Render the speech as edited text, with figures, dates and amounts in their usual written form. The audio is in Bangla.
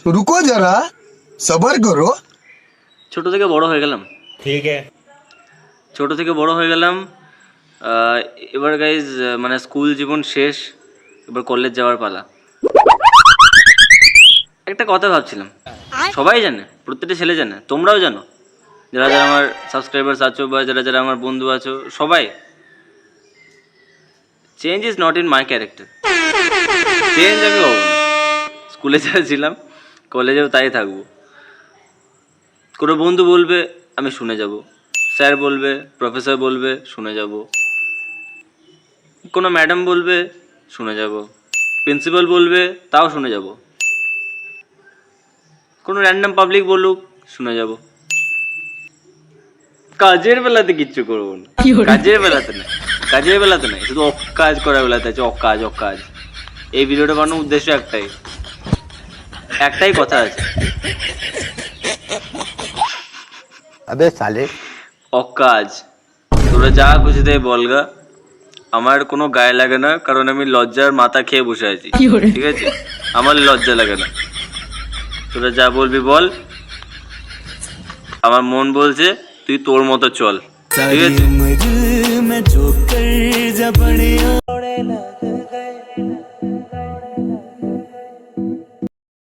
रुको जरा सबर करो। ছোট থেকে বড় হয়ে গেলাম। ठीक है। ছোট থেকে বড় হয়ে গেলাম। এবার গাইজ মানে স্কুল জীবন শেষ, এবার কলেজ যাওয়ার পালা। একটা কথা ভাবছিলাম, সবাই জানে, প্রত্যেকটা ছেলে জানে, তোমরাও জানো, যারা যারা আমার সাবস্ক্রাইবার্স আছো বা যারা যারা আমার বন্ধু আছো, সবাই, change is not in my character. Change আমি হবো না। স্কুলে যা ছিলাম কলেজেও তাই থাকবো। কোনো বন্ধু বলবে আমি শুনে যাব, স্যার বলবে, প্রফেসর বলবে, শুনে যাব, কোনো ম্যাডাম বলবে শুনে যাব, প্রিন্সিপাল বলবে তাও শুনে যাব, কোনো র্যান্ডম পাবলিক বলুক শুনে যাব। কাজের বেলাতে কিচ্ছু করবো না, কাজের বেলাতে না, কাজের বেলাতে নাই, শুধু অকাজ করার বেলাতে আছে, অকাজ অকাজ। এই ভিডিওটা বানানোর উদ্দেশ্য একটাই, একটাই কথা আছে, अबे साले অকাজ। তোরা যা খুশি তাই বলগা, আমার কোনো গায়ে লাগে না, কারণ আমি লজ্জার মাথা খেয়ে বসে আছি, ঠিক আছে? আমার লজ্জা লাগে না, তোরা যা বলবি বল, আমার মন বলছে তুই তোর মতো চল, ঠিক আছে?